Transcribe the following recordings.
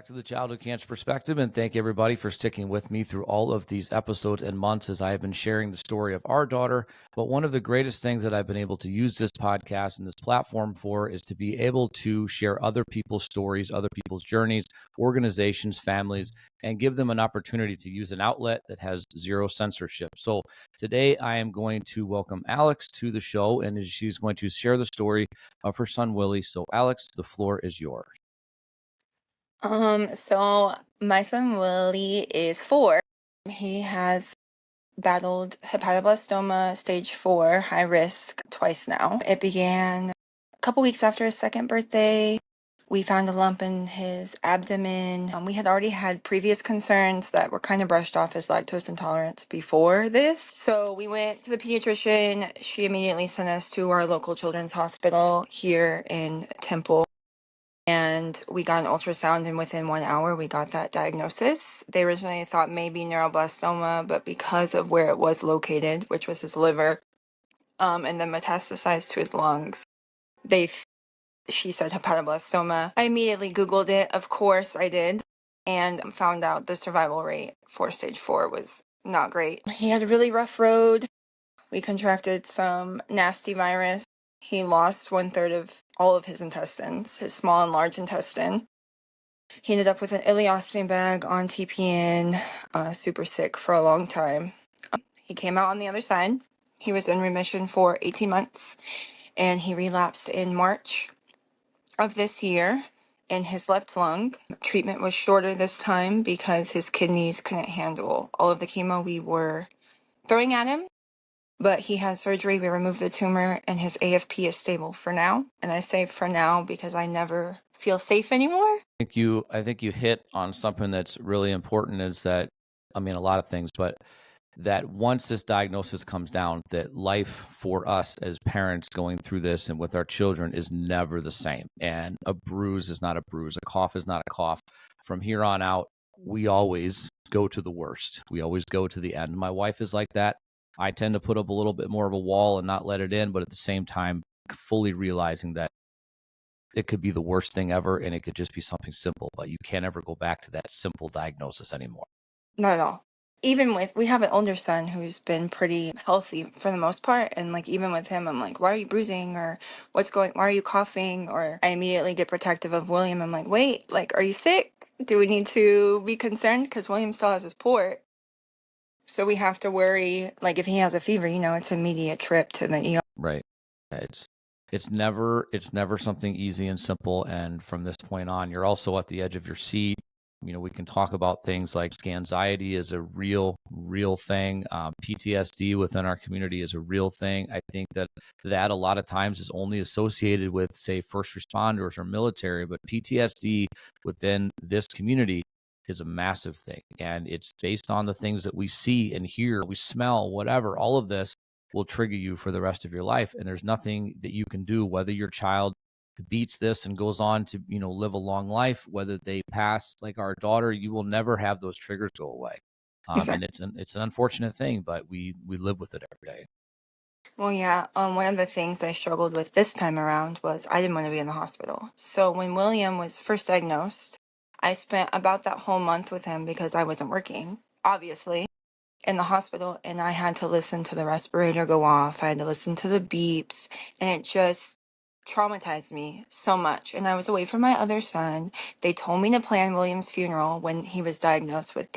back to the Childhood Cancer Perspective, and thank everybody for sticking with me through all of these episodes and months as I have been sharing the story of our daughter. But one of the greatest things that I've been able to use this podcast and this platform for is to be able to share other people's stories, other people's journeys, organizations, families, and give them an opportunity to use an outlet that has zero censorship. So today I am going to welcome Alex to the show, and she's going to share the story of her son, Willie. So Alex, the floor is yours. So my son Willie is 4. He has battled hepatoblastoma stage 4, high risk, twice now. It began a couple weeks after his second birthday. We found a lump in his abdomen. We had already had previous concerns that were kind of brushed off as lactose intolerance before this. So we went to the pediatrician. She immediately sent us to our local children's hospital here in Temple. And we got an ultrasound, and within 1 hour, we got that diagnosis. They originally thought maybe neuroblastoma, but because of where it was located, which was his liver, and then metastasized to his lungs, she said hepatoblastoma. I immediately Googled it. Of course I did, and found out the survival rate for stage 4 was not great. He had a really rough road. We contracted some nasty virus. He lost 1/3 of all of his intestines, his small and large intestine. He ended up with an ileostomy bag on TPN, super sick for a long time. He came out on the other side. He was in remission for 18 months, and he relapsed in March of this year in his left lung. Treatment was shorter this time because his kidneys couldn't handle all of the chemo we were throwing at him. But he had surgery, we removed the tumor, and his AFP is stable for now. And I say for now because I never feel safe anymore. I think you hit on something that's really important is that, a lot of things, but that once this diagnosis comes down, that life for us as parents going through this and with our children is never the same. And a bruise is not a bruise. A cough is not a cough. From here on out, we always go to the worst. We always go to the end. My wife is like that. I tend to put up a little bit more of a wall and not let it in, but at the same time, fully realizing that it could be the worst thing ever and it could just be something simple, but you can't ever go back to that simple diagnosis anymore. Not at all. We have an older son who's been pretty healthy for the most part. And even with him, I'm like, why are you bruising? Or why are you coughing? Or I immediately get protective of William. I'm like, wait, are you sick? Do we need to be concerned? Because William still has his port. So we have to worry, if he has a fever, it's an immediate trip to the ER. Right. It's never something easy and simple. And from this point on, you're also at the edge of your seat. We can talk about things like anxiety is a real thing. PTSD within our community is a real thing. I think that a lot of times is only associated with, say, first responders or military, but PTSD within this community is a massive thing. And it's based on the things that we see and hear, we smell, whatever, all of this will trigger you for the rest of your life. And there's nothing that you can do, whether your child beats this and goes on to, live a long life, whether they pass like our daughter, you will never have those triggers go away. Exactly. And it's an unfortunate thing, but we live with it every day. Well, yeah, one of the things I struggled with this time around was I didn't want to be in the hospital. So when William was first diagnosed, I spent about that whole month with him because I wasn't working, obviously, in the hospital, and I had to listen to the respirator go off. I had to listen to the beeps, and it just traumatized me so much. And I was away from my other son. They told me to plan William's funeral when he was diagnosed with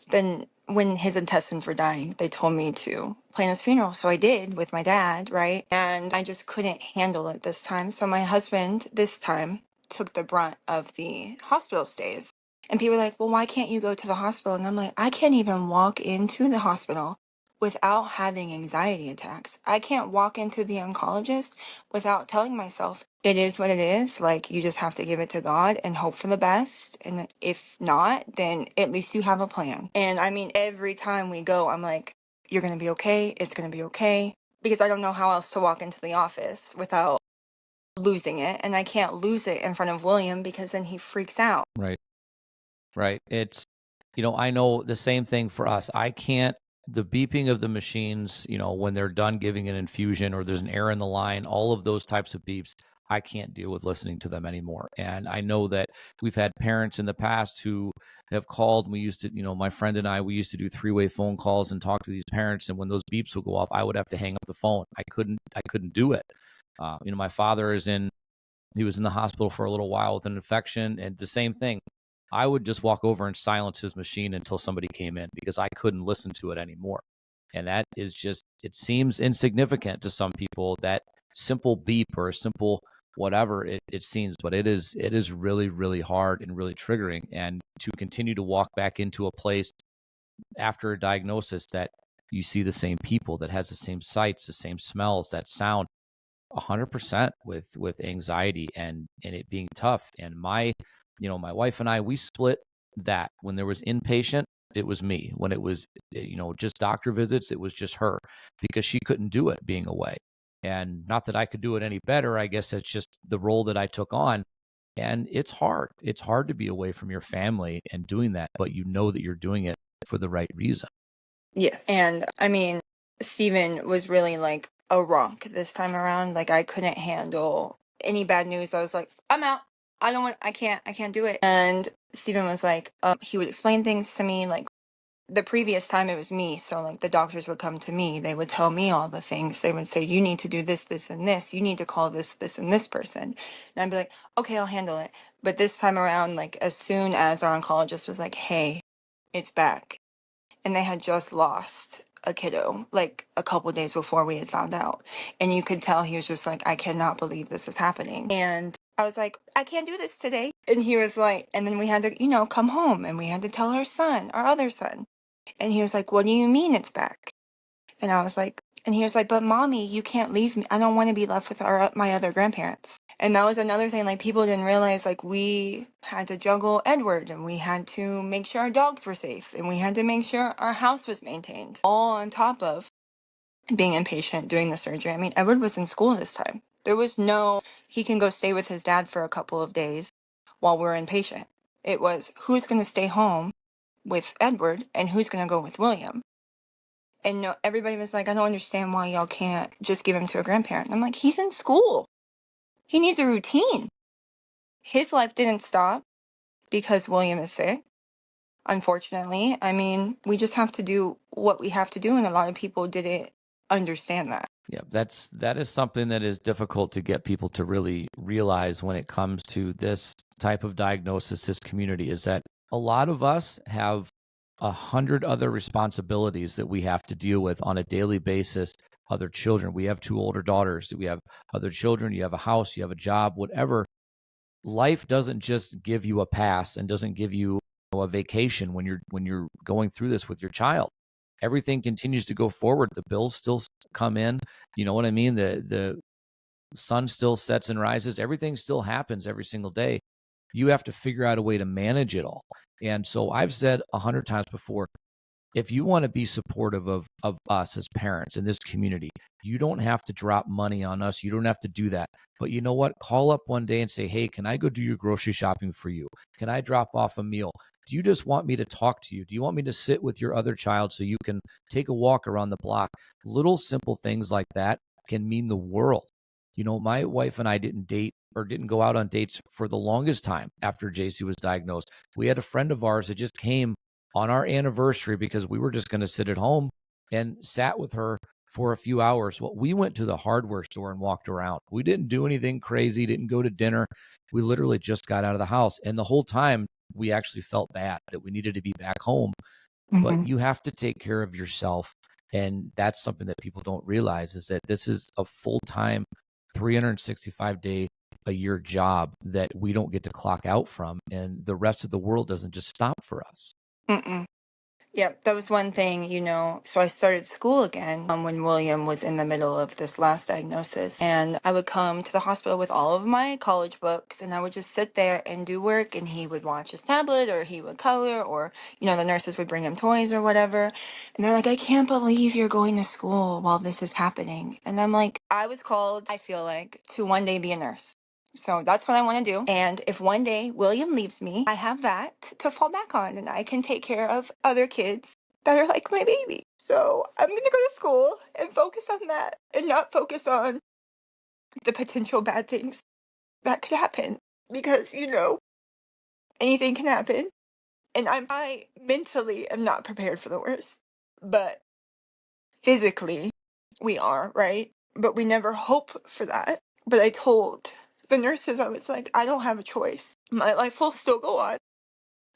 then when his intestines were dying, they told me to plan his funeral. So I did with my dad, right? And I just couldn't handle it this time. So my husband this time took the brunt of the hospital stays. And people were like, well, why can't you go to the hospital? And I'm like, I can't even walk into the hospital without having anxiety attacks. I can't walk into the oncologist without telling myself, it is what it is. You just have to give it to God and hope for the best. And if not, then at least you have a plan. And every time we go, I'm like, you're going to be okay. It's going to be okay. Because I don't know how else to walk into the office without losing it. And I can't lose it in front of William because then he freaks out. Right. It's, I know the same thing for us. The beeping of the machines, when they're done giving an infusion or there's an error in the line, all of those types of beeps, I can't deal with listening to them anymore. And I know that we've had parents in the past who have called. We used to, my friend and I, we used to do three-way phone calls and talk to these parents. And when those beeps would go off, I would have to hang up the phone. I couldn't do it. My father he was in the hospital for a little while with an infection, and the same thing. I would just walk over and silence his machine until somebody came in because I couldn't listen to it anymore. And that is just, it seems insignificant to some people, that simple beep or a simple whatever it seems, but it is really, really hard and really triggering. And to continue to walk back into a place after a diagnosis that you see the same people, that has the same sights, the same smells, that sound, 100% with anxiety and it being tough. And my wife and I, we split that. When there was inpatient, it was me. When it was just doctor visits, it was just her, because she couldn't do it being away. And not that I could do it any better, I guess it's just the role that I took on. And it's hard to be away from your family and doing that, but you know that you're doing it for the right reason. Yes. And I mean, Steven was really like a rock this time around. Like I couldn't handle any bad news. I was like, I'm out. I can't do it. And Steven was like, he would explain things to me. Like the previous time it was me. So like the doctors would come to me. They would tell me all the things. They would say, you need to do this, this, and this. You need to call this, and this person. And I'd be like, okay, I'll handle it. But this time around, like as soon as our oncologist was like, hey, it's back, and they had just lost a kiddo like a couple days before we had found out, and you could tell he was just like, I cannot believe this is happening. And I was like, I can't do this today. And he was like, and then we had to come home, and we had to tell our other son, and he was like, what do you mean it's back? And I was like, and he was like, but mommy, you can't leave me. I don't want to be left with my other grandparents. And that was another thing, like people didn't realize, like we had to juggle Edward, and we had to make sure our dogs were safe, and we had to make sure our house was maintained, all on top of being inpatient doing the surgery. I mean, Edward was in school this time. There was no, he can go stay with his dad for a couple of days while we're inpatient. It was, who's going to stay home with Edward and who's going to go with William? And no, everybody was like, I don't understand why y'all can't just give him to a grandparent. And I'm like, he's in school. He needs a routine. His life didn't stop because William is sick, unfortunately. I mean, we just have to do what we have to do, and a lot of people didn't understand that. Yeah, that is something that is difficult to get people to really realize when it comes to this type of diagnosis, this community, is that a lot of us have 100 other responsibilities that we have to deal with on a daily basis. Other children, we have two older daughters, we have other children, you have a house, you have a job, whatever. Life doesn't just give you a pass and doesn't give you a vacation when you're going through this with your child. Everything continues to go forward. The bills still come in. You know what I mean? The sun still sets and rises. Everything still happens every single day. You have to figure out a way to manage it all. And so I've said 100 times before, if you want to be supportive of us as parents in this community, you don't have to drop money on us. You don't have to do that. But you know what? Call up one day and say, hey, can I go do your grocery shopping for you? Can I drop off a meal? Do you just want me to talk to you? Do you want me to sit with your other child so you can take a walk around the block? Little simple things like that can mean the world. My wife and I didn't date or didn't go out on dates for the longest time after JC was diagnosed. We had a friend of ours that just came on our anniversary because we were just going to sit at home and sat with her for a few hours. Well, we went to the hardware store and walked around. We didn't do anything crazy, didn't go to dinner. We literally just got out of the house. And the whole time we actually felt bad that we needed to be back home. But you have to take care of yourself. And that's something that people don't realize, is that this is a full-time 365-day a year job that we don't get to clock out from. And the rest of the world doesn't just stop for us. Mm-mm. Yeah, that was one thing, So I started school again when William was in the middle of this last diagnosis. And I would come to the hospital with all of my college books, and I would just sit there and do work. And he would watch his tablet, or he would color, or, the nurses would bring him toys or whatever. And they're like, I can't believe you're going to school while this is happening. And I'm like, I was called, I feel like, to one day be a nurse. So that's what I want to do. And if one day William leaves me, I have that to fall back on, and I can take care of other kids that are like my baby. So I'm going to go to school and focus on that and not focus on the potential bad things. that could happen because, anything can happen. And I mentally am not prepared for the worst, but physically we are, right? But we never hope for that. But I told the nurses, I was like, I don't have a choice. My life will still go on.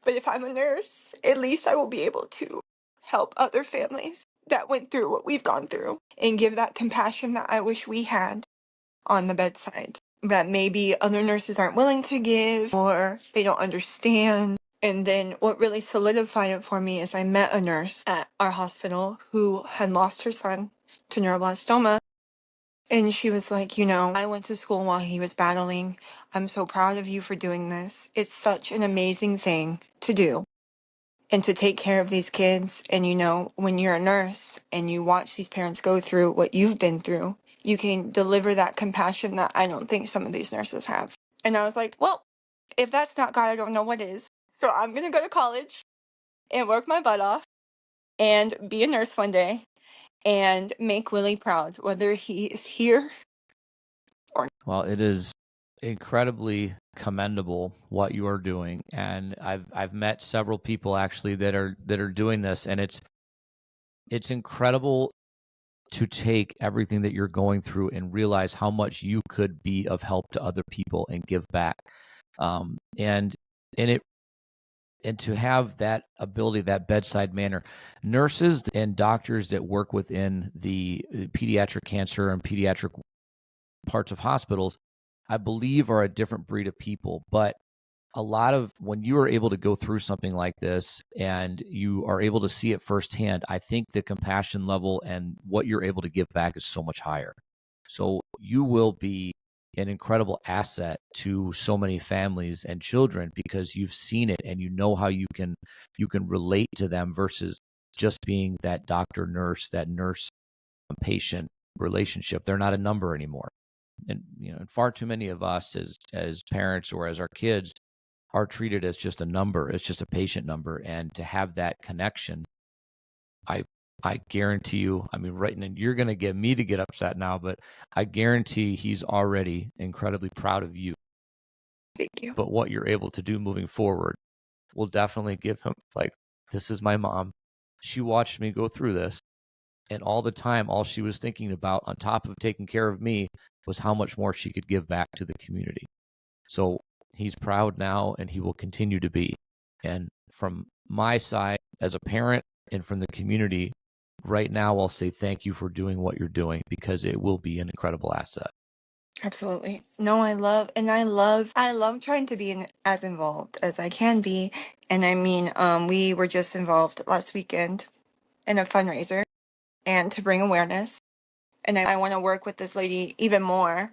But if I'm a nurse, at least I will be able to help other families that went through what we've gone through and give that compassion that I wish we had on the bedside that maybe other nurses aren't willing to give or they don't understand. And then what really solidified it for me is I met a nurse at our hospital who had lost her son to neuroblastoma. And she was like, I went to school while he was battling. I'm so proud of you for doing this. It's such an amazing thing to do and to take care of these kids. And when you're a nurse and you watch these parents go through what you've been through, you can deliver that compassion that I don't think some of these nurses have. And I was like, well, if that's not God, I don't know what is. So I'm going to go to college and work my butt off and be a nurse one day and make Willie proud, whether he is here or not. Well, it is incredibly commendable what you are doing, and I've met several people actually that are doing this, and it's incredible to take everything that you're going through and realize how much you could be of help to other people and give back. And it and to have that ability, that bedside manner. Nurses and doctors that work within the pediatric cancer and pediatric parts of hospitals, I believe, are a different breed of people. But a lot of when you are able to go through something like this and you are able to see it firsthand, I think the compassion level and what you're able to give back is so much higher. So you will be an incredible asset to so many families and children because you've seen it and you know how you can relate to them versus just being that doctor nurse, that nurse patient relationship. They're not a number anymore. And far too many of us as parents or as our kids are treated as just a number. It's just a patient number. And to have that connection, I guarantee you, right now, you're going to get me to get upset now, but I guarantee he's already incredibly proud of you. Thank you. But what you're able to do moving forward will definitely give him, like, this is my mom. She watched me go through this. And all the time, all she was thinking about on top of taking care of me was how much more she could give back to the community. So he's proud now and he will continue to be. And from my side as a parent and from the community, right now I'll say thank you for doing what you're doing because it will be an incredible asset. Absolutely. No, I love trying to be as involved as I can be. And we were just involved last weekend in a fundraiser and to bring awareness. And I want to work with this lady even more.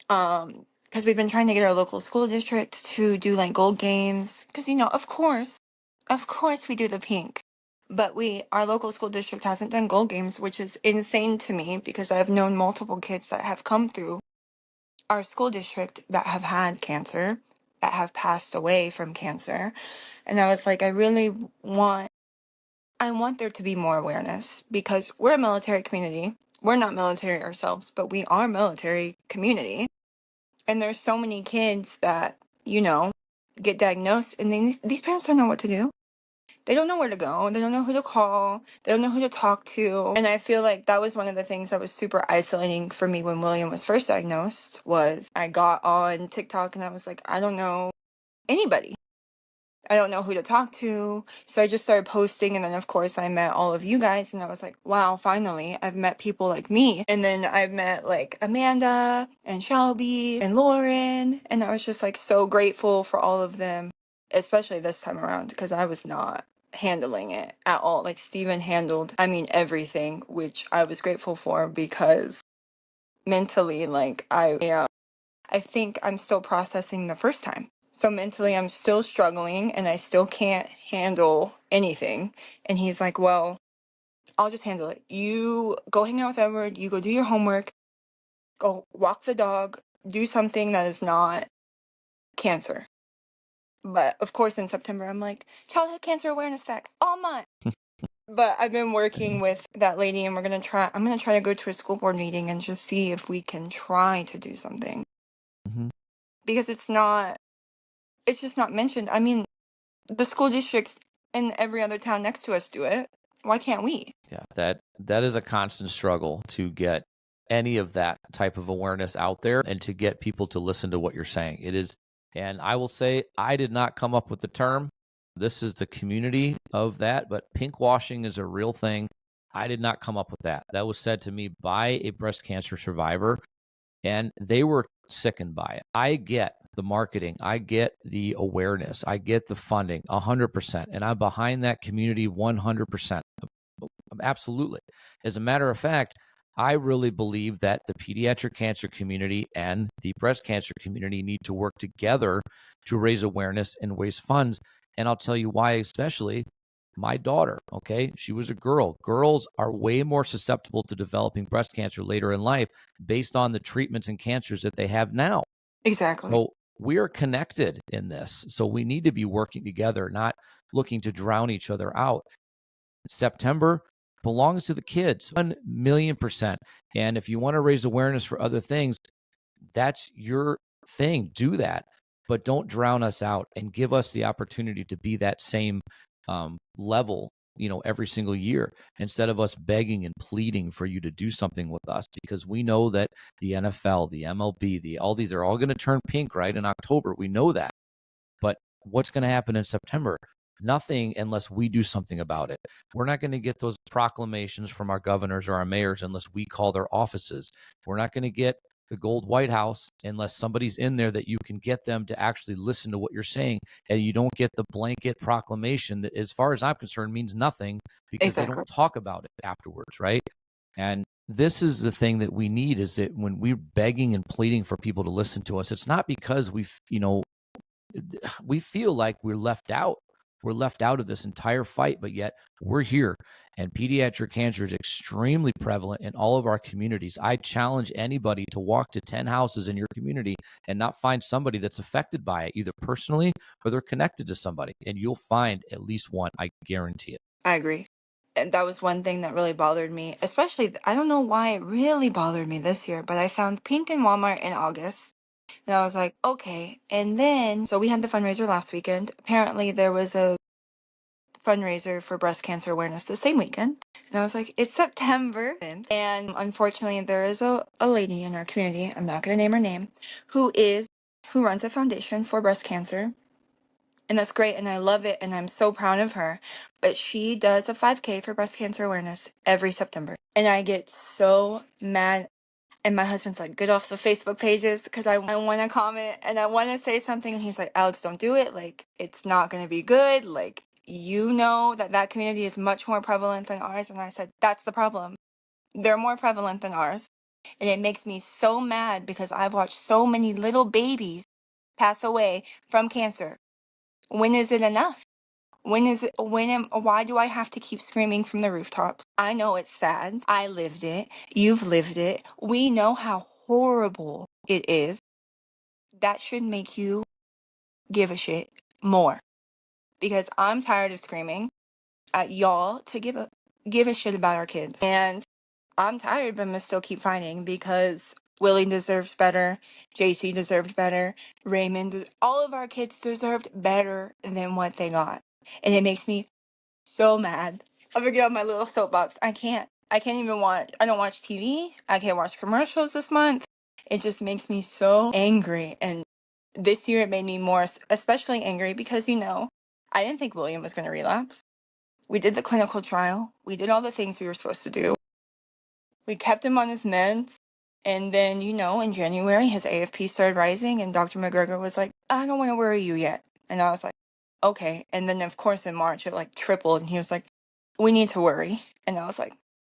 Because we've been trying to get our local school district to do like gold games. Because, of course we do the pink. But our local school district hasn't done gold games, which is insane to me because I've known multiple kids that have come through our school district that have had cancer, that have passed away from cancer. And I was like, I want there to be more awareness because we're a military community. We're not military ourselves, but we are military community. And there's so many kids that, get diagnosed and these parents don't know what to do. They don't know where to go. They don't know who to call. They don't know who to talk to. And I feel like that was one of the things that was super isolating for me when William was first diagnosed was I got on TikTok and I was like, I don't know anybody. I don't know who to talk to. So I just started posting. And then, of course, I met all of you guys. And I was like, wow, finally, I've met people like me. And then I've met like Amanda and Shelby and Lauren. And I was just like so grateful for all of them, especially this time around, because I was not handling it at all. Like Steven handled, everything, which I was grateful for because mentally, like I think I'm still processing the first time. So mentally, I'm still struggling and I still can't handle anything. And he's like, well, I'll just handle it. You go hang out with Edward. You go do your homework. Go walk the dog. Do something that is not cancer. But of course, in September, I'm like, childhood cancer awareness facts all month. But I've been working with that lady and I'm going to try to go to a school board meeting and just see if we can try to do something. Mm-hmm. because it's just not mentioned. I mean, the school districts in every other town next to us do it. Why can't we? Yeah, that is a constant struggle to get any of that type of awareness out there and to get people to listen to what you're saying. It is, and I will say, I did not come up with the term. This is the community of that, but pink washing is a real thing. I did not come up with that. That was said to me by a breast cancer survivor, and they were sickened by it. I get the marketing, I get the awareness, I get the funding 100%, and I'm behind that community 100%. Absolutely. As a matter of fact, I really believe that the pediatric cancer community and the breast cancer community need to work together to raise awareness and raise funds. And I'll tell you why, especially my daughter, okay? She was a girl. Girls are way more susceptible to developing breast cancer later in life based on the treatments and cancers that they have now. Exactly. So we are connected in this. So we need to be working together, not looking to drown each other out. September belongs to the kids, 1,000,000%. And if you want to raise awareness for other things, that's your thing. Do that. But don't drown us out and give us the opportunity to be that same level, every single year, instead of us begging and pleading for you to do something with us, because we know that the NFL, the MLB, all these are all going to turn pink, right, in October. We know that. But what's going to happen in September? Nothing unless we do something about it. We're not going to get those proclamations from our governors or our mayors unless we call their offices. We're not going to get the gold White House unless somebody's in there that you can get them to actually listen to what you're saying. And you don't get the blanket proclamation that, as far as I'm concerned, means nothing, because they don't talk about it afterwards, right? And this is the thing that we need, is that when we're begging and pleading for people to listen to us, it's not because we feel like we're left out. We're left out of this entire fight, but yet we're here. And pediatric cancer is extremely prevalent in all of our communities. I challenge anybody to walk to 10 houses in your community and not find somebody that's affected by it, either personally or they're connected to somebody. And you'll find at least one, I guarantee it. I agree. And that was one thing that really bothered me, especially, I don't know why it really bothered me this year, but I found pink in Walmart in August. And I was like, okay. And then, so we had the fundraiser last weekend. Apparently, there was a fundraiser for breast cancer awareness the same weekend. And I was like, it's September. And unfortunately, there is a lady in our community, I'm not going to name her name, who runs a foundation for breast cancer. And that's great. And I love it. And I'm so proud of her. But she does a 5K for breast cancer awareness every September. And I get so mad. And my husband's like, get off the Facebook pages, because I want to comment and I want to say something. And he's like, Alex, don't do it. Like, it's not going to be good. Like, that community is much more prevalent than ours. And I said, that's the problem. They're more prevalent than ours. And it makes me so mad because I've watched so many little babies pass away from cancer. When is it enough? Why do I have to keep screaming from the rooftops? I know it's sad. I lived it. You've lived it. We know how horrible it is. That should make you give a shit more. Because I'm tired of screaming at y'all to give a shit about our kids. And I'm tired, but I'm gonna still keep fighting, because Willie deserves better. JC deserved better. All of our kids deserved better than what they got. And it makes me so mad. I'm gonna get on my little soapbox. I can't even watch. I don't watch TV. I can't watch commercials this month. It just makes me so angry. And this year it made me more especially angry because, I didn't think William was gonna relapse. We did the clinical trial. We did all the things we were supposed to do. We kept him on his meds. And then, in January, his AFP started rising, and Dr. McGregor was like, I don't want to worry you yet. And I was like, okay. And then, of course, in March, it like tripled, and he was like, we need to worry. And I was like,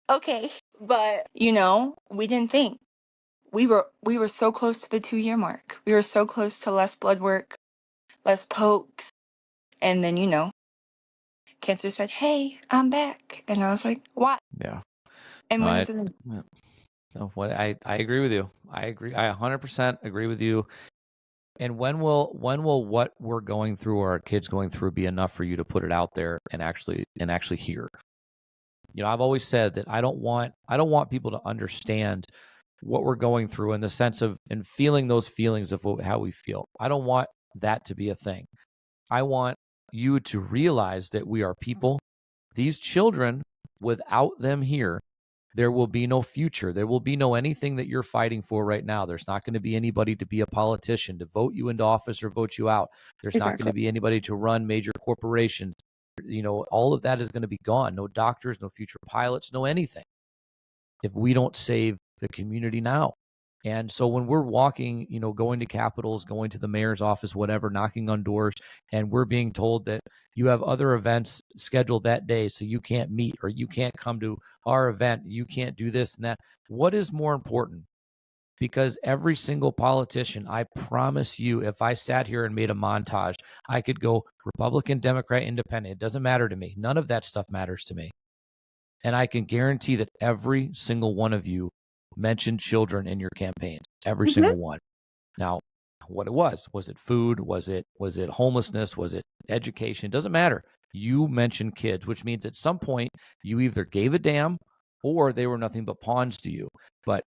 okay. But, we didn't think. We were so close to the 2-year mark. We were so close to less blood work, less pokes. And then, cancer said, hey, I'm back. And I was like, what? Yeah. And No, when I, is it? no, what I agree with you. I agree. I 100% agree with you. And when will what we're going through or our kids going through be enough for you to put it out there and actually hear? I've always said that I don't want people to understand what we're going through in the sense of and feeling those feelings of how we feel. I don't want that to be a thing. I want you to realize that we are people. These children, without them here, there will be no future. There will be no anything that you're fighting for right now. There's not going to be anybody to be a politician, to vote you into office or vote you out. There's not going to be anybody to run major corporations. All of that is going to be gone. No doctors, no future pilots, no anything if we don't save the community now. And so when we're walking, going to capitals, going to the mayor's office, whatever, knocking on doors, and we're being told that you have other events scheduled that day, so you can't meet or you can't come to our event, you can't do this and that. What is more important? Because every single politician, I promise you, if I sat here and made a montage, I could go Republican, Democrat, Independent. It doesn't matter to me. None of that stuff matters to me. And I can guarantee that every single one of you mentioned children in your campaigns, every single one. Now, what it was it food? Was it homelessness? Was it education? It doesn't matter. You mentioned kids, which means at some point you either gave a damn or they were nothing but pawns to you. But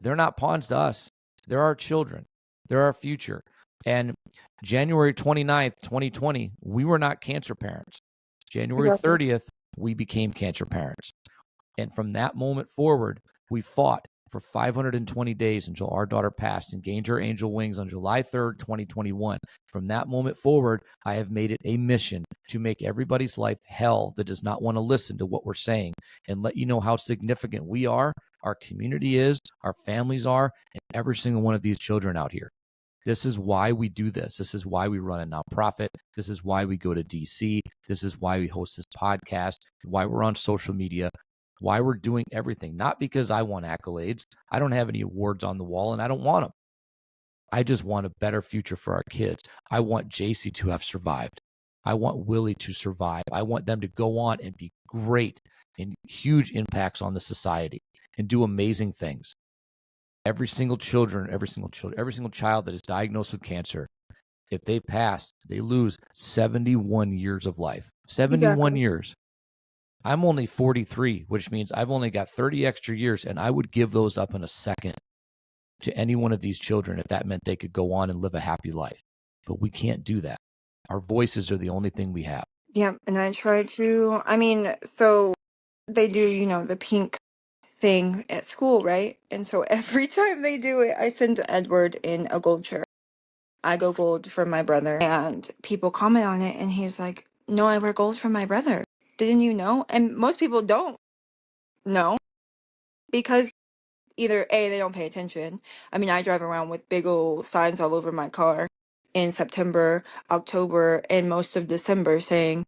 they're not pawns to us. They're our children. They're our future. And January 29th, 2020, we were not cancer parents. January 30th, we became cancer parents. And from that moment forward, we fought for 520 days until our daughter passed and gained her angel wings on July 3rd, 2021. From that moment forward, I have made it a mission to make everybody's life hell that does not want to listen to what we're saying and let you know how significant we are, our community is, our families are, and every single one of these children out here. This is why we do this. This is why we run a nonprofit. This is why we go to DC. This is why we host this podcast, why we're on social media, why we're doing everything. Not because I want accolades. I don't have any awards on the wall and I don't want them. I just want a better future for our kids. I want JC to have survived. I want Willie to survive. I want them to go on and be great and huge impacts on the society and do amazing things. Every single child that is diagnosed with cancer, if they pass, they lose 71 years of life. 71 years. I'm only 43, which means I've only got 30 extra years, and I would give those up in a second to any one of these children if that meant they could go on and live a happy life. But we can't do that. Our voices are the only thing we have. Yeah, and I try to, so they do, the pink thing at school, right? And so every time they do it, I send Edward in a gold chair. I go gold for my brother, and people comment on it, and he's like, no, I wear gold for my brother. Didn't you know? And most people don't know because either A, they don't pay attention. I drive around with big old signs all over my car in September, October, and most of December saying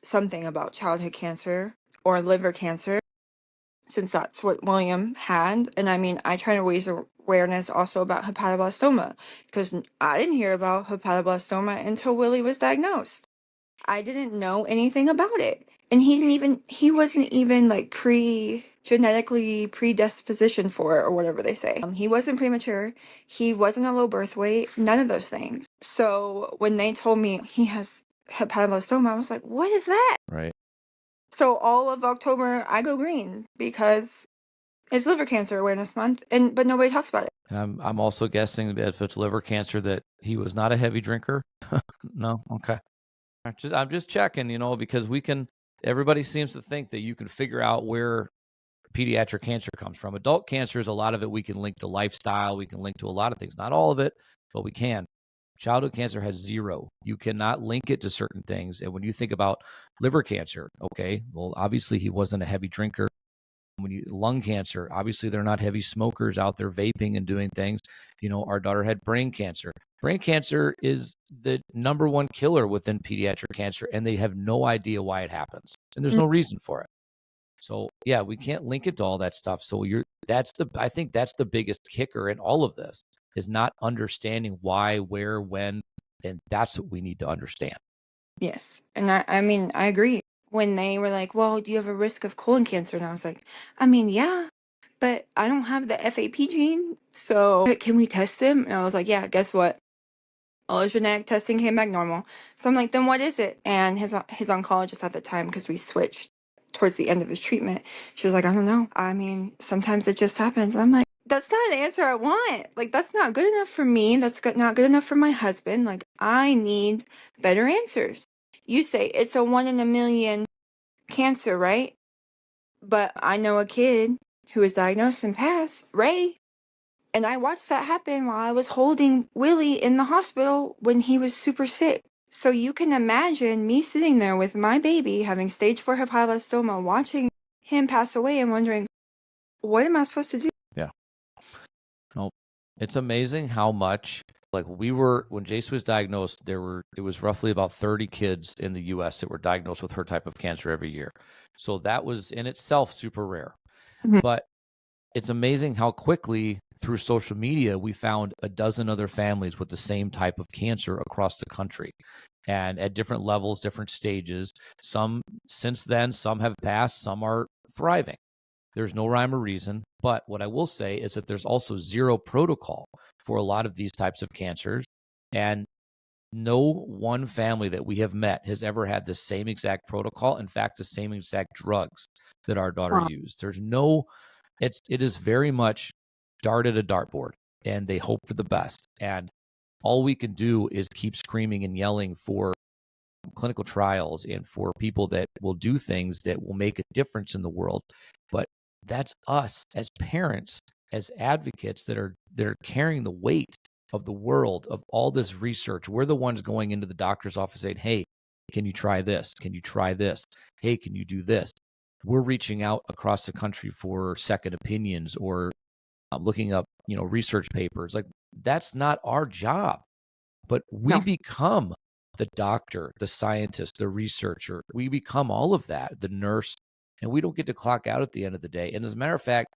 something about childhood cancer or liver cancer, since that's what William had. And I try to raise awareness also about hepatoblastoma, because I didn't hear about hepatoblastoma until Willie was diagnosed. I didn't know anything about it. And he wasn't even like genetically predispositioned for it or whatever they say. He wasn't premature. He wasn't a low birth weight. None of those things. So when they told me he has hepatoblastoma, I was like, what is that? Right. So all of October, I go green because it's Liver Cancer Awareness Month, but nobody talks about it. And I'm also guessing that if it's liver cancer, that he was not a heavy drinker. No, okay. I'm just checking, because everybody seems to think that you can figure out where pediatric cancer comes from. Adult cancer is a lot of it we can link to lifestyle. We can link to a lot of things. Not all of it, but we can. Childhood cancer has zero. You cannot link it to certain things. And when you think about liver cancer, okay, well, obviously he wasn't a heavy drinker. Lung cancer, obviously they're not heavy smokers out there vaping and doing things. Our daughter had brain cancer. Brain cancer is the number one killer within pediatric cancer, and they have no idea why it happens. And there's no reason for it. So yeah, we can't link it to all that stuff. So I think that's the biggest kicker in all of this, is not understanding why, where, when, and that's what we need to understand. Yes. And I agree. When they were like, well, do you have a risk of colon cancer? And I was like, yeah, but I don't have the FAP gene. So can we test him? And I was like, yeah, guess what? All his genetic testing came back normal. So I'm like, then what is it? And his oncologist at the time, because we switched towards the end of his treatment, she was like, I don't know. Sometimes it just happens. I'm like, That's not an answer I want. Like, that's not good enough for me. Not good enough for my husband. Like, I need better answers. You say it's a 1 in a million cancer, right? But I know a kid who was diagnosed and passed, Ray, and I watched that happen while I was holding Willie in the hospital when he was super sick. So you can imagine me sitting there with my baby having stage 4 hepatoblastoma, watching him pass away and wondering, what am I supposed to do? Yeah. No, it's amazing how much, like, when Jace was diagnosed, it was roughly about 30 kids in the US that were diagnosed with her type of cancer every year. So that was in itself super rare. Mhm. But it's amazing how quickly through social media we found a dozen other families with the same type of cancer across the country, and at different levels, different stages. Some since then, some have passed, some are thriving. There's no rhyme or reason. But what I will say is that there's also zero protocol for a lot of these types of cancers. And no one family that we have met has ever had the same exact protocol. In fact, the same exact drugs that our daughter Wow. used. It is very much dart at a dartboard, and they hope for the best. And all we can do is keep screaming and yelling for clinical trials and for people that will do things that will make a difference in the world. But that's us as parents, as advocates that are carrying the weight of the world of all this research. We're the ones going into the doctor's office saying, hey, can you try this? Can you try this? Hey, can you do this? We're reaching out across the country for second opinions or looking up, research papers. Like, that's not our job. But we No. become the doctor, the scientist, the researcher. We become all of that, the nurse, and we don't get to clock out at the end of the day. And as a matter of fact,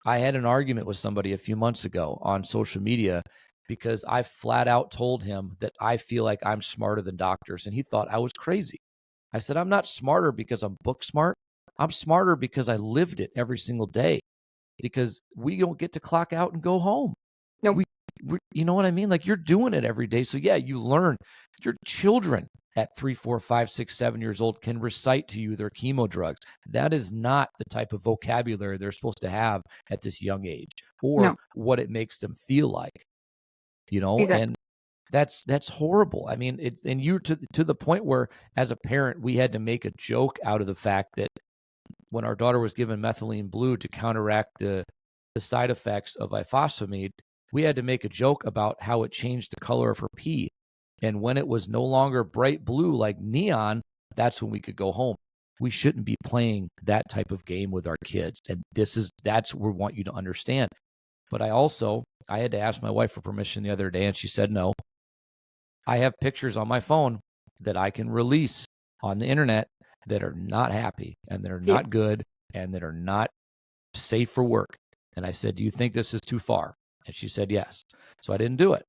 I had an argument with somebody a few months ago on social media because I flat out told him that I feel like I'm smarter than doctors, and he thought I was crazy. I said, I'm not smarter because I'm book smart. I'm smarter because I lived it every single day, because we don't get to clock out and go home. Nope. You know what I mean? Like, you're doing it every day. So yeah, you learn. Your children at 3, 4, 5, 6, 7 years old can recite to you their chemo drugs. That is not the type of vocabulary they're supposed to have at this young age, or No. what it makes them feel like, Exactly. and that's horrible. I mean, and you're to the point where as a parent, we had to make a joke out of the fact that when our daughter was given methylene blue to counteract the side effects of ifosfamide, we had to make a joke about how it changed the color of her pee. And when it was no longer bright blue like neon, that's when we could go home. We shouldn't be playing that type of game with our kids. And that's what we want you to understand. But I had to ask my wife for permission the other day, and she said no. I have pictures on my phone that I can release on the internet that are not happy and that are Yeah. not good and that are not safe for work. And I said, do you think this is too far? And she said, yes. So I didn't do it.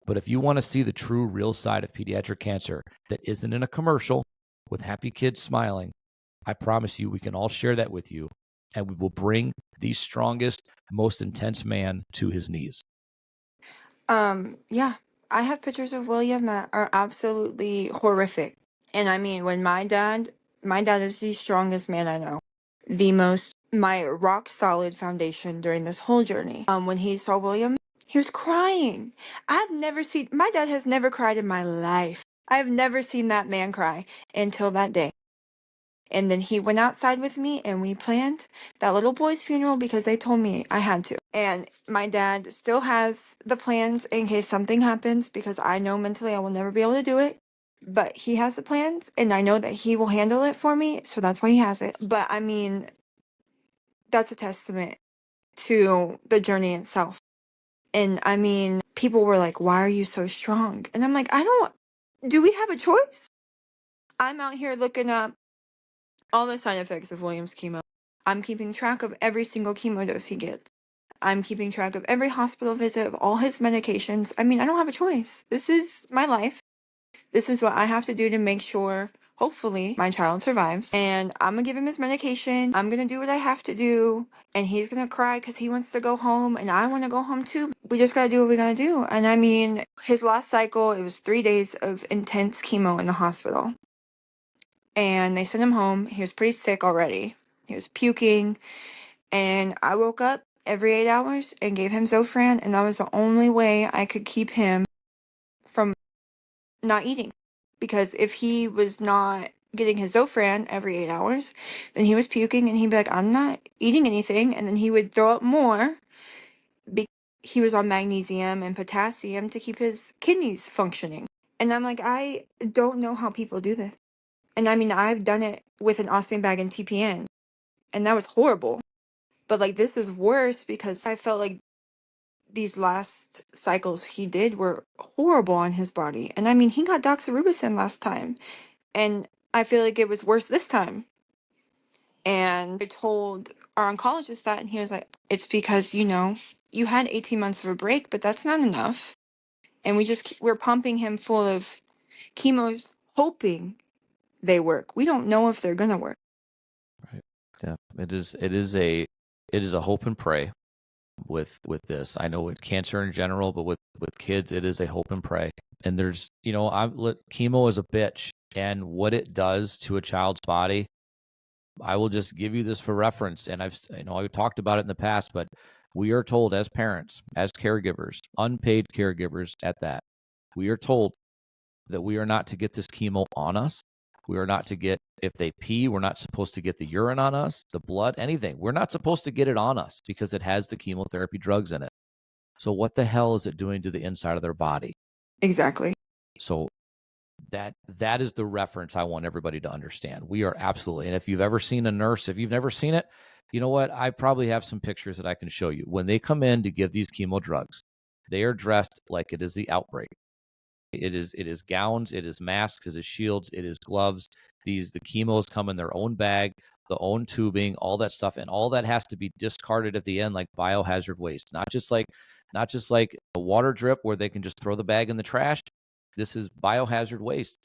But if you want to see the true, real side of pediatric cancer that isn't in a commercial with happy kids smiling, I promise you we can all share that with you, and we will bring the strongest, most intense man to his knees. Yeah. I have pictures of William that are absolutely horrific. And I mean, when my dad is the strongest man I know. My rock solid foundation during this whole journey. When he saw William, he was crying. My dad has never cried in my life. I've never seen that man cry until that day. And then he went outside with me and we planned that little boy's funeral because they told me I had to. And my dad still has the plans in case something happens, because I know mentally I will never be able to do it. But he has the plans and I know that he will handle it for me. So that's why he has it. But I mean, that's a testament to the journey itself. And I mean, people were like, why are you so strong? And I'm like, do we have a choice? I'm out here looking up all the side effects of William's chemo. I'm keeping track of every single chemo dose he gets. I'm keeping track of every hospital visit of all his medications. I mean, I don't have a choice. This is my life. This is what I have to do to make sure, hopefully, my child survives. And I'm gonna give him his medication. I'm gonna do what I have to do. And he's gonna cry because he wants to go home. And I want to go home too. We just gotta do what we gotta do. And I mean, his last cycle, it was 3 days of intense chemo in the hospital. And they sent him home. He was pretty sick already. He was puking. And I woke up every 8 hours and gave him Zofran, and that was the only way I could keep him from not eating. Because if he was not getting his Zofran every 8 hours, then he was puking and he'd be like, I'm not eating anything, and then he would throw up more because he was on magnesium and potassium to keep his kidneys functioning. And I'm like, I don't know how people do this. And I mean, I've done it with an ostomy bag and TPN, and that was horrible. But like, this is worse because I felt like these last cycles he did were horrible on his body. And I mean, he got doxorubicin last time, and I feel like it was worse this time. And I told our oncologist that, and he was like, it's because, you had 18 months of a break, but that's not enough. And we're pumping him full of chemos, hoping they work. We don't know if they're going to work. Right. Yeah. It is a hope and pray with this. I know with cancer in general, but with kids, it is a hope and pray. And there's, chemo is a bitch, and what it does to a child's body, I will just give you this for reference. And I've talked about it in the past, but we are told as parents, as caregivers, unpaid caregivers at that, we are told that we are not to get this chemo on us. We are not to get, if they pee, we're not supposed to get the urine on us, the blood, anything. We're not supposed to get it on us because it has the chemotherapy drugs in it. So what the hell is it doing to the inside of their body? Exactly. So that is the reference I want everybody to understand. We are absolutely, and if you've ever seen a nurse, if you've never seen it, you know what? I probably have some pictures that I can show you. When they come in to give these chemo drugs, they are dressed like it is the outbreak. It is gowns, it is masks, it is shields, it is gloves. The chemos come in their own bag, the own tubing, all that stuff, and all that has to be discarded at the end like biohazard waste. Not just like a water drip where they can just throw the bag in the trash. This is biohazard waste.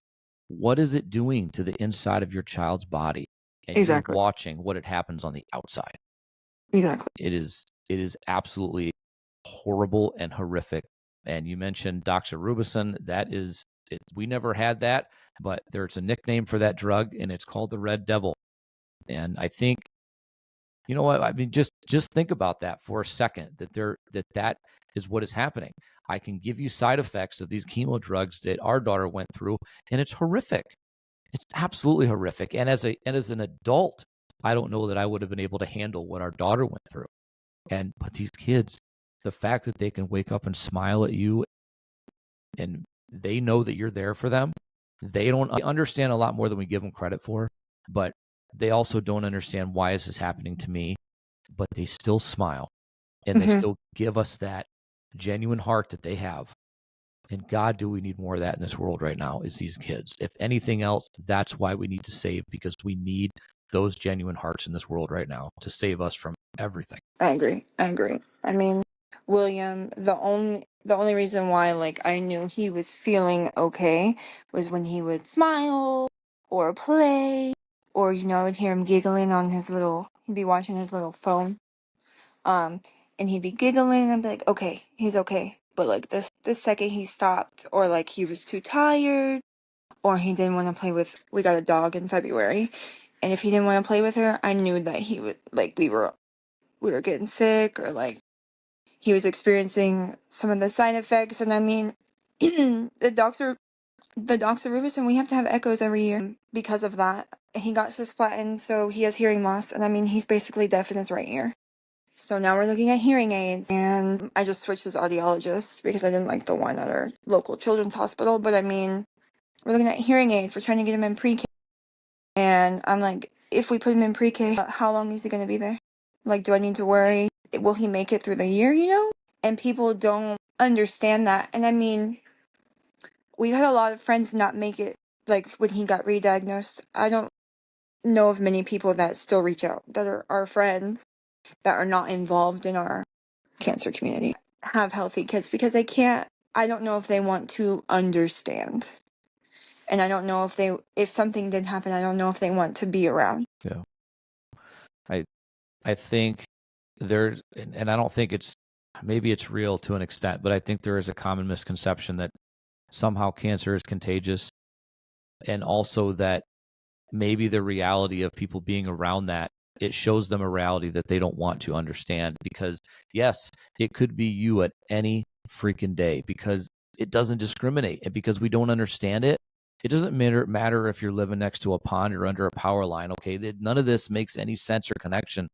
What is it doing to the inside of your child's body? And Exactly. you're watching what it happens on the outside. Exactly. It is absolutely horrible and horrific. And you mentioned doxorubicin. That is it. We never had that, but there's a nickname for that drug, and it's called the Red Devil. And I think, you know what? I mean, just think about that for a second. That is what is happening. I can give you side effects of these chemo drugs that our daughter went through, and it's horrific. It's absolutely horrific. And as an adult, I don't know that I would have been able to handle what our daughter went through. But these kids, the fact that they can wake up and smile at you and they know that you're there for them, they don't understand a lot more than we give them credit for, but they also don't understand why is this happening to me, but they still smile and they still give us that genuine heart that they have. And God, do we need more of that in this world right now is these kids. If anything else, that's why we need to save, because we need those genuine hearts in this world right now to save us from everything. I agree. I mean, William, the only reason why like I knew he was feeling okay was when he would smile or play, or I would hear him giggling on he'd be watching his little phone. And he'd be giggling and I'd be like, okay, he's okay. But like this second he stopped, or like he was too tired, or he didn't want to play with, we got a dog in February, and if he didn't want to play with her, I knew that he would, like, we were getting sick, or like he was experiencing some of the side effects. And I mean, the doxorubicin, we have to have echoes every year because of that. He got cisplatin, so he has hearing loss, and I mean, he's basically deaf in his right ear. So now we're looking at hearing aids, and I just switched his audiologist because I didn't like the one at our local children's hospital. But I mean, we're looking at hearing aids. We're trying to get him in pre-K. And I'm like, if we put him in pre-K, how long is he going to be there? Like, do I need to worry? Will he make it through the year, And people don't understand that. And I mean, we had a lot of friends not make it, like, when he got re-diagnosed. I don't know of many people that still reach out, that are our friends, that are not involved in our cancer community, have healthy kids, because I don't know if they want to understand. And I don't know if something did happen, I don't know if they want to be around. Yeah. I think there's, and I don't think maybe it's real to an extent, but I think there is a common misconception that somehow cancer is contagious, and also that maybe the reality of people being around that it shows them a reality that they don't want to understand, because yes, it could be you at any freaking day, because it doesn't discriminate. And because we don't understand it, it doesn't matter if you're living next to a pond or under a power line. Okay. None of this makes any sense or connection.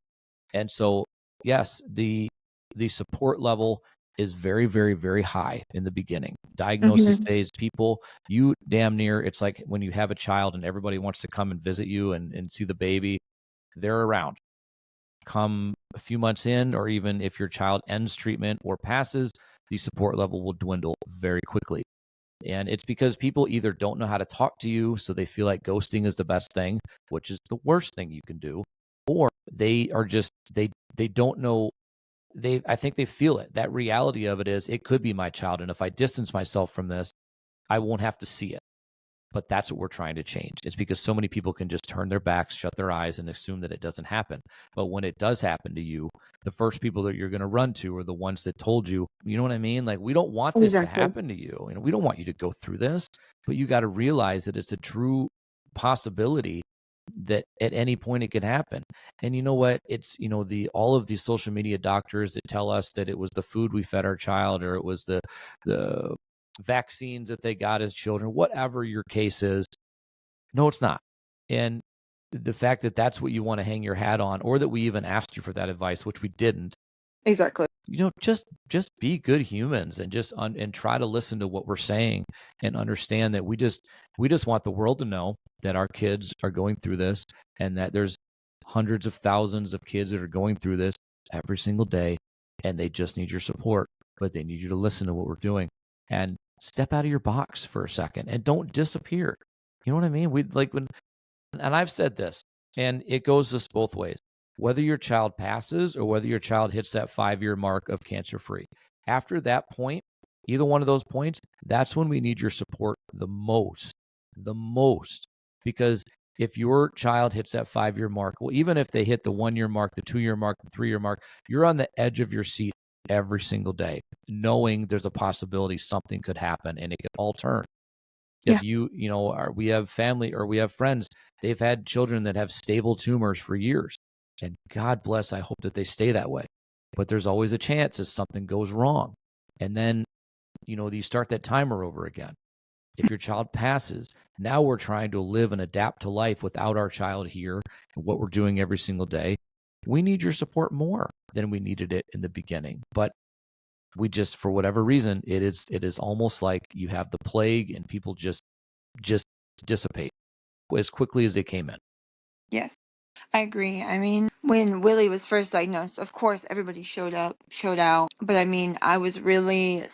And so, yes, the support level is very, very, very high in the beginning. Diagnosis phase, people, you damn near, it's like when you have a child and everybody wants to come and visit you and see the baby, they're around. Come a few months in, or even if your child ends treatment or passes, the support level will dwindle very quickly. And it's because people either don't know how to talk to you, so they feel like ghosting is the best thing, which is the worst thing you can do, or they are just they don't know. I think they feel it. That reality of it is, it could be my child, and if I distance myself from this, I won't have to see it. But that's what we're trying to change. It's because so many people can just turn their backs, shut their eyes, and assume that it doesn't happen. But when it does happen to you, the first people that you're going to run to are the ones that told you. You know what I mean? Like, we don't want this to happen to you. You know, we don't want you to go through this. But you got to realize that it's a true possibility that at any point it could happen. And you know what? It's, all of these social media doctors that tell us that it was the food we fed our child, or it was the vaccines that they got as children, whatever your case is. No, it's not. And the fact that that's what you want to hang your hat on, or that we even asked you for that advice, which we didn't. Exactly. Just be good humans, and just and try to listen to what we're saying, and understand that we just want the world to know that our kids are going through this, and that there's hundreds of thousands of kids that are going through this every single day, and they just need your support, but they need you to listen to what we're doing, and step out of your box for a second, and don't disappear. You know what I mean? And I've said this, and it goes this both ways. Whether your child passes or whether your child hits that 5-year mark of cancer-free, after that point, either one of those points, that's when we need your support the most. Because if your child hits that 5-year mark, well, even if they hit the 1-year mark, the 2-year mark, the 3-year mark, you're on the edge of your seat every single day, knowing there's a possibility something could happen and it could all turn. If we have family, or we have friends, they've had children that have stable tumors for years, and God bless, I hope that they stay that way. But there's always a chance that something goes wrong. And then, you start that timer over again. If your child passes, now we're trying to live and adapt to life without our child here, and what we're doing every single day. We need your support more than we needed it in the beginning. But we just, for whatever reason, it is almost like you have the plague, and people just dissipate as quickly as they came in. Yes, I agree. I mean, when Willie was first diagnosed, of course, everybody showed out. But I mean, I was really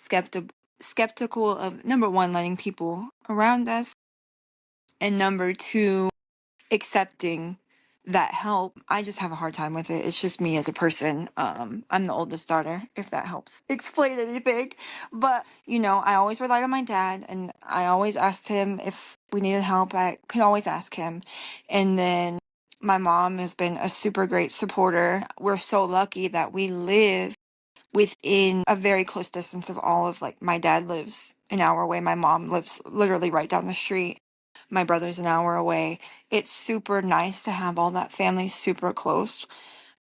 skeptical of, number one, letting people around us, and number two, accepting that help. I just have a hard time with it. It's just me as a person. I'm the oldest daughter, if that helps explain anything. But, I always relied on my dad, and I always asked him if we needed help. I could always ask him. And then my mom has been a super great supporter. We're so lucky that we live within a very close distance of all of, like, my dad lives an hour away. My mom lives literally right down the street. My brother's an hour away. It's super nice to have all that family super close.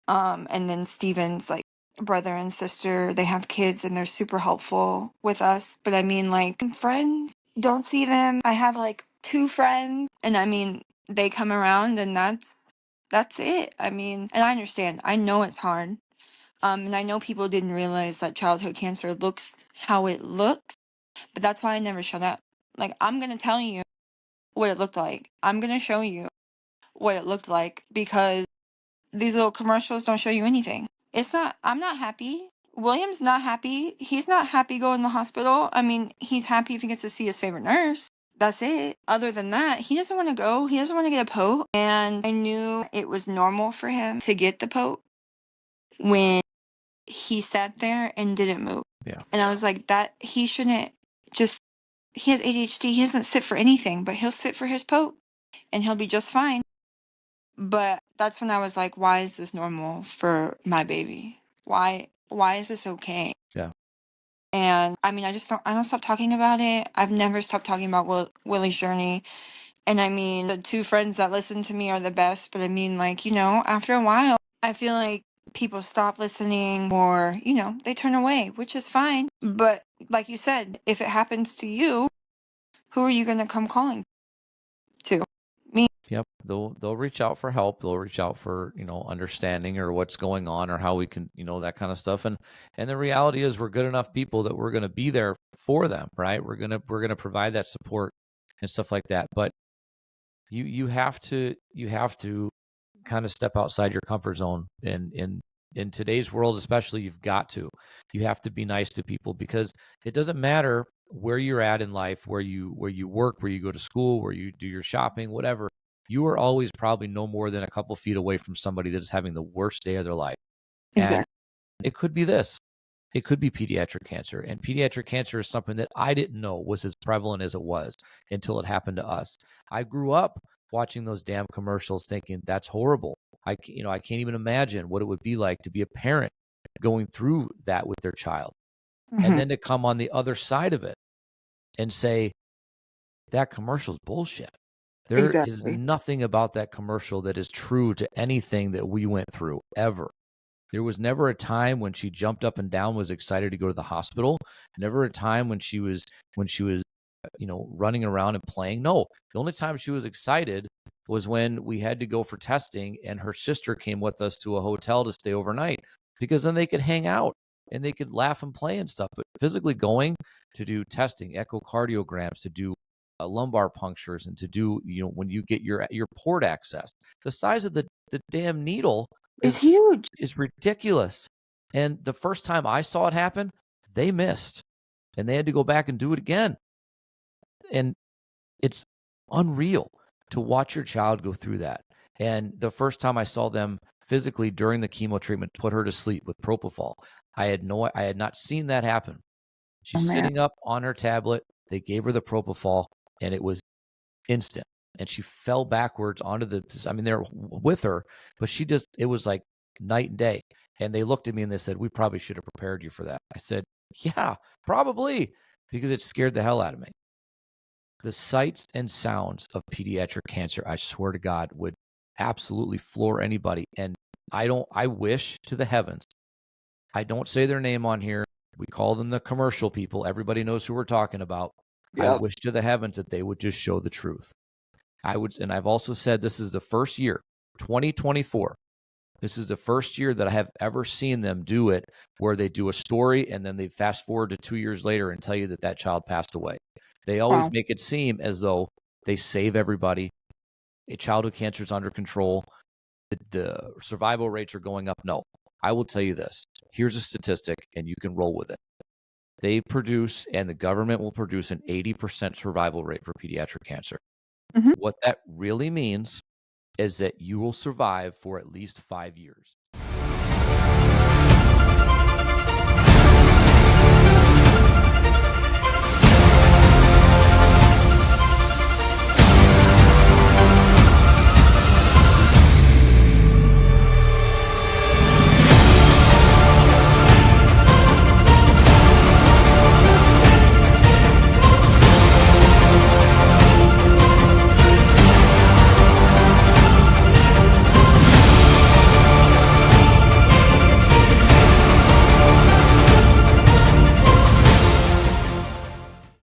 And then Steven's, like, brother and sister, they have kids and they're super helpful with us. But I mean, like, friends, don't see them. I have like 2 friends, and I mean, they come around, and that's it. I mean, and I understand. I know it's hard. And I know people didn't realize that childhood cancer looks how it looks, but that's why I never shut up. Like, I'm gonna tell you what it looked like. I'm gonna show you what it looked like, because these little commercials don't show you anything. I'm not happy. William's not happy. He's not happy going to the hospital. I mean, he's happy if he gets to see his favorite nurse. That's it. Other than that, he doesn't want to go. He doesn't want to get a poke. And I knew it was normal for him to get the poke when he sat there and didn't move. Yeah. And I was like, that he shouldn't just, he has ADHD. He doesn't sit for anything, but he'll sit for his poke and he'll be just fine. But that's when I was like, why is this normal for my baby? Why is this okay? Yeah. And I mean, I don't stop talking about it. I've never stopped talking about Willie's journey. And I mean, the two friends that listen to me are the best, but I mean, like, after a while, I feel like people stop listening or, they turn away, which is fine. But like you said, if it happens to you, who are you going to come calling to? Me. Yep. They'll reach out for help. They'll reach out for, understanding or what's going on or how we can, that kind of stuff. And the reality is we're good enough people that we're going to be there for them, right? We're going to provide that support and stuff like that. But you have to kind of step outside your comfort zone. And in today's world, especially, you have to be nice to people, because it doesn't matter where you're at in life, where you work, where you go to school, where you do your shopping, whatever. You are always probably no more than a couple feet away from somebody that is having the worst day of their life. And Exactly. it could be this. It could be pediatric cancer. And pediatric cancer is something that I didn't know was as prevalent as it was until it happened to us. I grew up watching those damn commercials thinking that's horrible. I can't even imagine what it would be like to be a parent going through that with their child. And then to come on the other side of it and say, that commercial's bullshit. There is nothing about that commercial that is true to anything that we went through ever. There was never a time when she jumped up and down, was excited to go to the hospital. Never a time when she was, running around and playing. No, the only time she was excited was when we had to go for testing and her sister came with us to a hotel to stay overnight, because then they could hang out and they could laugh and play and stuff. But physically going to do testing, echocardiograms, to do lumbar punctures, and to do, when you get your port access, the size of the damn needle It's huge. is ridiculous. And the first time I saw it happen, they missed and they had to go back and do it again. And it's unreal to watch your child go through that. And the first time I saw them physically during the chemo treatment put her to sleep with propofol, I had not seen that happen. She's sitting up on her tablet. They gave her the propofol and it was instant. And she fell backwards onto they're with her, but it was like night and day. And they looked at me and they said, we probably should have prepared you for that. I said, yeah, probably, because it scared the hell out of me. The sights and sounds of pediatric cancer, I swear to God, would absolutely floor anybody. And I wish to the heavens, I don't say their name on here. We call them the commercial people. Everybody knows who we're talking about. Yep. I wish to the heavens that they would just show the truth. And I've also said this is the first year, 2024. This is the first year that I have ever seen them do it where they do a story and then they fast forward to 2 years later and tell you that child passed away. They always make it seem as though they save everybody. Childhood cancer is under control. The survival rates are going up. No, I will tell you this. Here's a statistic and you can roll with it. They produce, and the government will produce, an 80% survival rate for pediatric cancer. What that really means is that you will survive for at least 5 years.